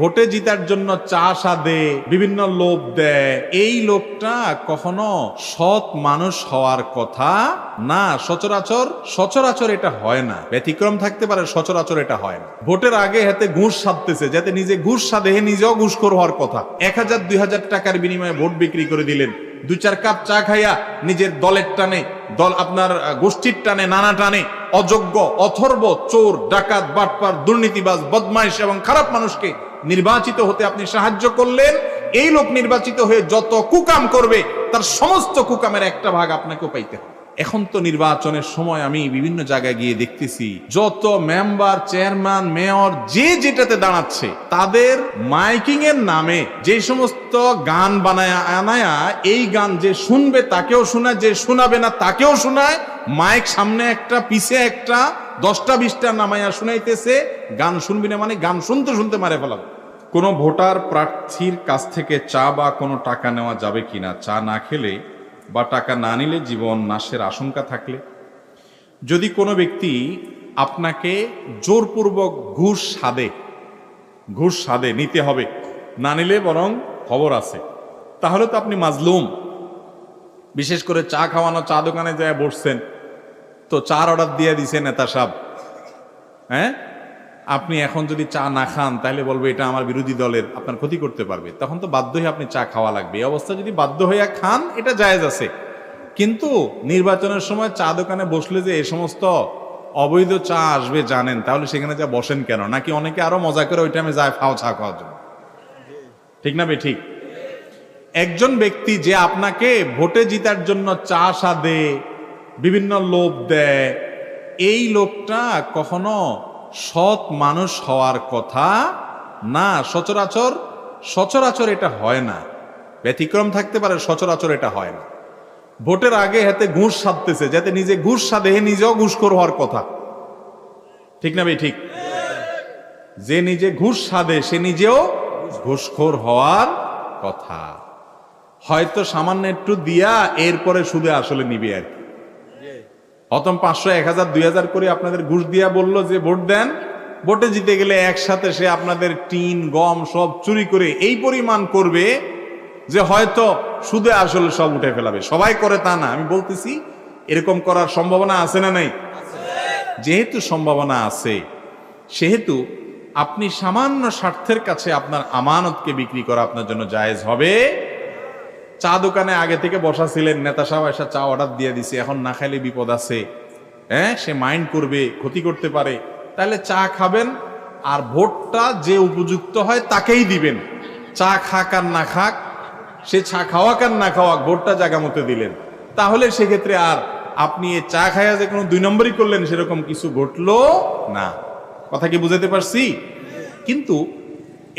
ভোটে জিতার জন্য চা সাদে বিভিন্ন লোভ দেয়, এই লোকটা কখনো সৎ মানুষ হওয়ার কথা না। সচরাচর এটা হয় না, ব্যতিক্রম থাকতে পারে, সচরাচর এটা হয় না। ভোটের আগে হাতে ঘুষ সাধতেছে, যাতে নিজে ঘুষ সাধে নিজেও ঘুষখোর হওয়ার কথা। 1000 2000 টাকার বিনিময়ে ভোট বিক্রি করে দিলেন। 2-4 কাপ চা খাইয়া নিজের দলের টানে, আপনার গোষ্ঠীর টানে, নানা টানে অযোগ্য, অথর্ব, চোর, ডাকাত, বাটপার, দুর্নীতিবাজ, বদমাইশ এবং খারাপ মানুষকে নির্বাচিত হতে আপনি সাহায্য করলেন। এই লোক নির্বাচিত হয়ে যত কুকাম করবে তার সমস্ত কুকামের একটা ভাগ আপনাকেও পাইতে হবে। এখন তো নির্বাচনের সময় আমি বিভিন্ন জায়গায় গিয়ে দেখতেছি, যত মেম্বার, চেয়ারম্যান, মেয়র যে যেটাতে দাঁড়াচ্ছে, তাদের মাইকিং এর নামে যে সমস্ত গান বানায় আনায়া, এই গান যে শুনবে তাকেও শোনায়, যে শোনাবে না তাকেও শোনায়। মাইক সামনে একটা, পিছে একটা, 10টা 20টা নামাইয়া শুনাইতেছে। গান শুনবি না মানে গান শুনতে শুনতে মারে ফেলাবে। কোনো ভোটার প্রার্থীর কাছ থেকে চা বা কোনো টাকা নেওয়া যাবে কিনা, চা না খেলে বা টাকা না নিলে জীবন নাশের আশঙ্কা থাকলে। যদি কোনো ব্যক্তি আপনাকে জোরপূর্বক ঘুষ সাদে নিতে হবে, না নিলে বরং খবর আছে, তাহলে তো আপনি মাজলুম। বিশেষ করে চা খাওয়ানো, চা দোকানে যায় বসছেন, তো চার অর্ডার দিয়ে দিছে নেতা সাহেব, হ্যাঁ, আপনি এখন যদি চা না খান তাহলে বলবে এটা আমার বিরোধী দলের, আপনার ক্ষতি করতে পারবে, তখন তো বাধ্য হয়ে আপনি চা খাওয়া লাগবে। এই অবস্থা যদি বাধ্য হইয়া খান, এটা জায়েজ আছে। কিন্তু নির্বাচনের সময় চা দোকানে বসলে যে এই সমস্ত অবৈধ চা আসবে জানেন, তাহলে সেখানে যা বসেন কেন? নাকি অনেকে আরো মজা করে ওই টাইমে যায় ফাও চা খাওয়ার জন্য? ঠিক না বে ঠিক? একজন ব্যক্তি যে আপনাকে ভোটে জিতার জন্য চা সাদে বিভিন্ন লোভ দেয়, এই লোকটা কখনো সৎ মানুষ হওয়ার কথা না। সচরাচর এটা হয় না, ব্যতিক্রম থাকতে পারে, সচরাচর এটা হয় না। ভোটের আগে হাতে ঘুষ সাধতেছে, যাতে নিজে ঘুষ সাধে নিজেও ঘুষখোর হওয়ার কথা। ঠিক না ভাই ঠিক? যে নিজে ঘুষ সাধে সে নিজেও ঘুষখোর হওয়ার কথা। হয়তো সামান্য একটু দিয়া এরপরে সুদে আসলে নিবে আর কি। প্রথম 500, 1000, 2000 করে আপনাদের ঘুষ দিয়া বললো যে ভোট দেন, ভোটে জিতে গেলে একসাথে সে আপনাদের টিন, গম সব চুরি করে এই পরিমাণ করবে যে হয়তো সুদে আসলে সব উঠে ফেলাবে। সবাই করে তা না, আমি বলতেছি এরকম করার সম্ভাবনা আছে না নাই? যেহেতু সম্ভাবনা আছে, সেহেতু আপনি সামান্য স্বার্থের কাছে আপনার আমানতকে বিক্রি করা আপনার জন্য জায়েজ হবে। চা দোকানে আগে থেকে বসা ছিলেন, নেতা সাহেব এসে চা অর্ডার দিয়ে দিছে, এখন না খাইলে বিপদ আছে, হ্যাঁ, সে মাইন্ড করবে, ক্ষতি করতে পারে, তাহলে চা খাবেন। আর ভোটটা যে উপযুক্ত হয় তাকেই দিবেন। চা খাক আর না খাক, সে চা খাওয়াক আর না খাওয়াক, ভোটটা জায়গা মতো দিলেন। তাহলে সেক্ষেত্রে আর আপনি এ চা খাইয়া যে কোনো 2 নম্বরই করলেন সেরকম কিছু ঘটলো না। কথা কি বুঝাতে পারছি? কিন্তু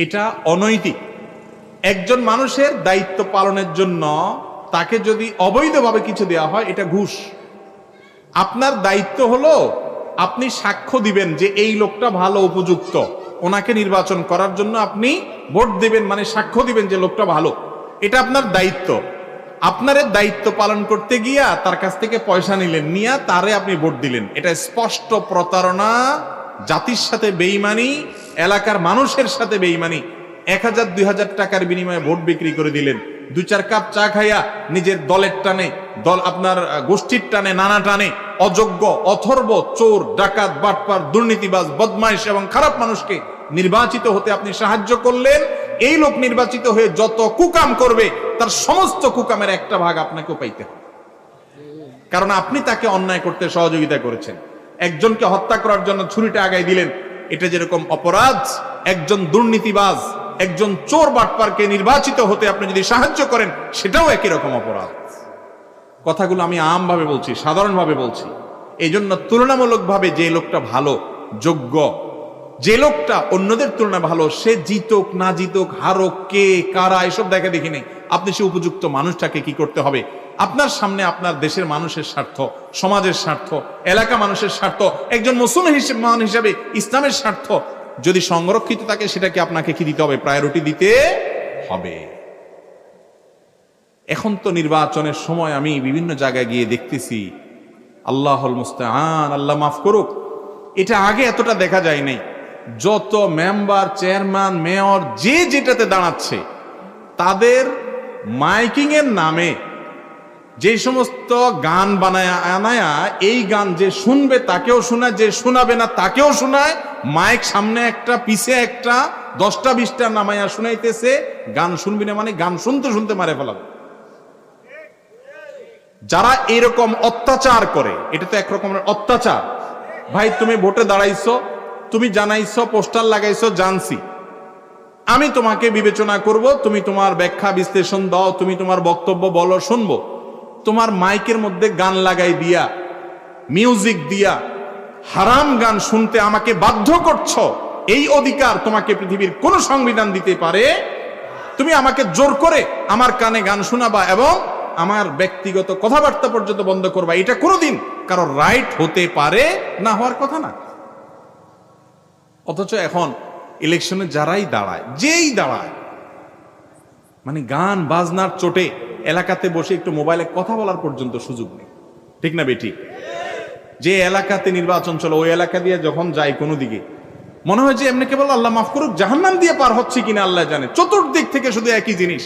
এটা অনৈতিক। একজন মানুষের দায়িত্ব পালনের জন্য তাকে যদি অবৈধভাবে কিছু দেওয়া হয়, এটা ঘুষ। আপনার দায়িত্ব হলো আপনি সাক্ষ্য দিবেন যে এই লোকটা ভালো, উপযুক্ত, ওনাকে নির্বাচন করার জন্য আপনি ভোট দিবেন, মানে সাক্ষ্য দিবেন যে লোকটা ভালো। এটা আপনার দায়িত্ব। আপনার দায়িত্ব পালন করতে গিয়া তার কাছ থেকে পয়সা নিলেন, নিয়া তারে আপনি ভোট দিলেন, এটা স্পষ্ট প্রতারণা, জাতির সাথে বেঈমানি, এলাকার মানুষের সাথে বেঈমানি। 1000 2000 টাকার বিনিময়ে ভোট বিক্রি করে দিলেন। 2-4 কাপ চা খাইয়া নিজের দলের টানে, আপনার গোষ্ঠীর টানে, নানা টানে অযোগ্য, অথর্ব, চোর, ডাকাত, বাটপার, দুর্নীতিবাজ, বদমাইশ এবং খারাপ মানুষকে নির্বাচিত হতে আপনি সাহায্য করলেন। এই লোক নির্বাচিত হয়ে যত কুকাম করবে তার সমস্ত কুকামের একটা ভাগ আপনাকেও পাইতে হবে, কারণ আপনি তাকে অন্যায় করতে সহযোগিতা করেছেন। একজনকে হত্যা করার জন্য ছুরিটা আগায় দিলেন, এটা যেরকম অপরাধ, একজন দুর্নীতিবাজ, একজন চোর বাটপারকে নির্বাচিত হতে আপনি যদি সাহায্য করেন, সেটাও একই রকম অপরাধ। কথাগুলো আমি আমভাবে বলছি, সাধারণভাবে বলছি। এই জন্য তুলনামূলকভাবে যে লোকটা ভালো, যোগ্য, যে লোকটা অন্যদের তুলনায় ভালো, সে জিতুক না জিতুক, হারুক, কে কারা, এসব দেখা দেখি নেই। আপনি সে উপযুক্ত মানুষটাকে কি করতে হবে, আপনার সামনে আপনার দেশের মানুষের স্বার্থ, সমাজের স্বার্থ, এলাকা মানুষের স্বার্থ, একজন মুসলমান হিসেবে ইসলামের স্বার্থ যদি সংরক্ষিত থাকে, সেটাকে আপনাকে কি দিতে হবে, প্রায়োরিটি দিতে হবে। এখন তো নির্বাচনের সময় আমি বিভিন্ন জায়গায় গিয়ে দেখতেছি, আল্লাহুল মুস্তাআন, আল্লাহ মাফ করুক, এটা আগে এতটা দেখা যায় নাই। যত মেম্বার, চেয়ারম্যান, মেয়র যে যেটাতে দাঁড়াচ্ছে, তাদের মাইকিং এর নামে যে সমস্ত গান বানায় আনায়া, এই গান যে শুনবে তাকেও শোনায়, যে শোনাবে না তাকেও শোনায়, মাইক সামনে একটা পিছে একটা 10টা 20টা নামায়া শুনাইতেছে, গান শুনবি না মানে গান শুনতে শুনতে মারে ফেলাবে। যারা এরকম অত্যাচার করে, এটা তো একরকমের অত্যাচার। ভাই তুমি ভোটে দাঁড়াইছো, তুমি জানাইছো, পোস্টার লাগাইছো, জানছি, আমি তোমাকে বিবেচনা করব, তুমি তোমার ব্যাখ্যা বিশ্লেষণ দাও, তুমি তোমার বক্তব্য বলো, শুনবো। তোমার মাইকের মধ্যে গান লাগাই দিয়া, মিউজিক দিয়া হারাম গান শুনতে আমাকে বাধ্য করছো, এই অধিকার তোমাকে পৃথিবীর কোন সংবিধান দিতে পারে? তুমি আমাকে জোর করে আমার কানে গান শোনাবা এবং আমার ব্যক্তিগত কথাবার্তা পর্যন্ত বন্ধ করবা, এটা কোনোদিন কারোর রাইট হতে পারে না, হওয়ার কথা না। অথচ এখন ইলেকশনে যারাই দাঁড়ায়, যেই দাঁড়ায়, মানে গান বাজনার চোটে এলাকাতে বসে একটু মোবাইলে কথা বলার পর্যন্ত সুযোগ নেই। ঠিক না বেটি? যে এলাকাতে নির্বাচন চলে, ওই এলাকা দিয়ে যখন যাই কোনো দিকে, মনে হয় যে এমনি কেবল আল্লাহ মাফ করুক জাহান্নাম দিয়ে পার হচ্ছে কিনা আল্লাহ জানে, চতুর্দিক থেকে শুধু একই জিনিস।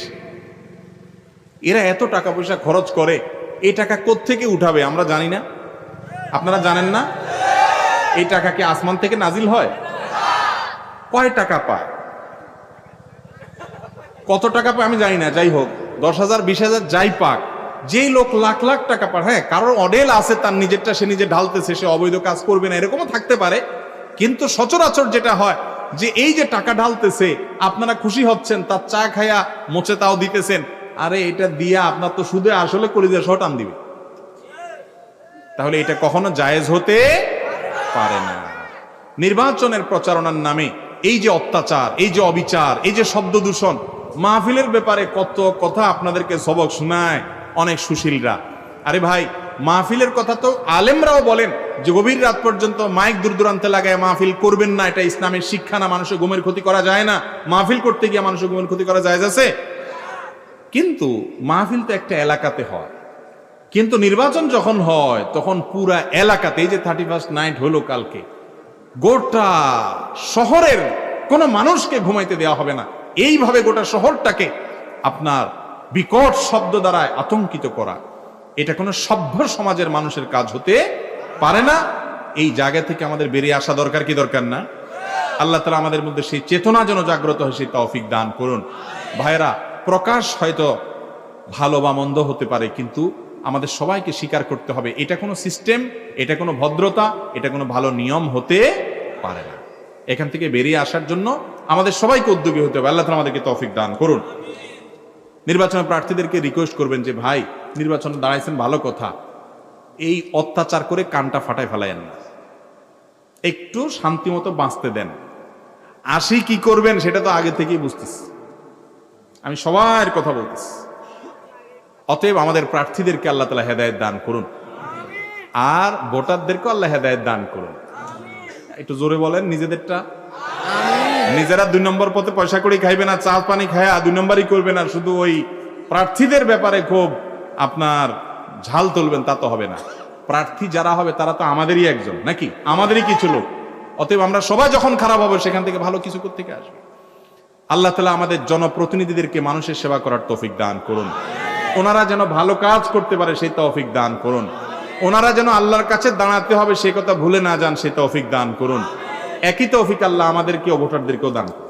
এরা এত টাকা পয়সা খরচ করে, এই টাকা কোত্থেকে উঠাবে আমরা জানি না? আপনারা জানেন না? এই টাকা কি আসমান থেকে নাজিল হয়? কয় টাকা পায়, কত টাকা পায় আমি জানি না, যাই হোক 10,000 20,000 যাই পাক, যেই লোক লাখ লাখ টাকা পায়, হ্যাঁ কারোর অডেল আছে, তার নিজেরটা সে নিজে ঢালতেছে, সে অবৈধ কাজ করবে না, এরকমও থাকতে পারে। কিন্তু সচরাচর যেটা হয় যে এই যে টাকা ঢালতেছে, আপনারা খুশি হচ্ছেন, তার চা খায়া মোচে তাও দিতেছেন, আরে এটা দিয়া আপনার তো শুধু আসলে কলিজা সহ টান দিবে, তাহলে এটা কখনো জায়েজ হতে পারে না। নির্বাচনের প্রচারণার নামে এই যে অত্যাচার, এই যে অবিচার, এই যে শব্দ দূষণ, মাহফিলের ব্যাপারে কত কথা আপনাদেরকে সবক শোনায় অনেক সুশীলরা। আরে ভাই, মাহফিলের কথা তো আলেমরাও বলেন যে গভীর রাত পর্যন্ত মাইক দূর দূরান্তে লাগায় মাহফিল করবেন না, এটা ইসলামের শিক্ষা না, মানুষের ঘুমের ক্ষতি করা যায় না, মাহফিল করতে গিয়ে মানুষের ঘুমের ক্ষতি করা যায় আছে। কিন্তু মাহফিল তো একটা এলাকাতে হয়, কিন্তু নির্বাচন যখন হয় তখন পুরা এলাকাতে, এই যে 31st নাইট হলো কালকে, গোটা শহরের কোন মানুষকে ঘুমাইতে দেওয়া হবে না, এইভাবে গোটা শহরটাকে আপনার বিকট শব্দ দ্বারা আতঙ্কিত করা, এটা কোনো সভ্য সমাজের মানুষের কাজ হতে পারে না। এই জায়গা থেকে আমাদের বেরিয়ে আসা দরকার কি দরকার না? আল্লাহ তাআলা আমাদের মধ্যে সেই চেতনা যেন জাগ্রত হয়, সেই তৌফিক দান করুন। ভাইরা, প্রকাশ হয়তো ভালো বা মন্দ হতে পারে, কিন্তু আমাদের সবাইকে স্বীকার করতে হবে এটা কোনো সিস্টেম, এটা কোনো ভদ্রতা, এটা কোনো ভালো নিয়ম হতে পারে না। এখান থেকে বেরিয়ে আসার জন্য আমাদের সবাইকে উদ্যোগী হতে হবে। আল্লাহ তাআলা আমাদেরকে তৌফিক দান করুন। নির্বাচন প্রার্থীদেরকে রিকোয়েস্ট করবেন যে ভাই, নির্বাচনে দাঁড়াইছেন ভালো কথা, এই অত্যাচার করে কানটা ফাটায় ফেলায়েন না, একটু শান্তি মতো বাঁচতে দেন। আসি কি করবেন সেটা তো আগে থেকেই বুঝতেছি, আমি সবার কথা বলতেছি। অতএব আমাদের প্রার্থীদেরকে আল্লাহ তাআলা হেদায়েত দান করুন, আর ভোটারদেরকে আল্লাহ হেদায়েত দান করুন। একটু জোরে বলেন নিজেদেরটা। নিজেরা 2 নম্বর পথে পয়সা করে খাইবে না, চা পানি খায়া 2 নম্বরই করবে না, শুধু ওই প্রার্থীদের ব্যাপারে খুব আপনার ঝাল তুলবেন, তা তো হবে না। প্রার্থী যারা হবে তারা তো আমাদেরই একজন, নাকি আমাদেরই কিছু লোক। অতএব আমরা সবাই যখন খারাপ হবে সেখান থেকে ভালো কিছু করতে আসবে। আল্লাহ তাআলা আমাদের জনপ্রতিনিধিদেরকে মানুষের সেবা করার তৌফিক দান করুন, ওনারা যেন ভালো কাজ করতে পারে সেই তৌফিক দান করুন, ওনারা যেন আল্লাহর কাছে দাঁড়াতে হবে সে কথা ভুলে না যান সেই তৌফিক দান করুন। একই তৌফিক আল্লাহ আমাদেরকে ও ভোটারদেরকেও দান করুন।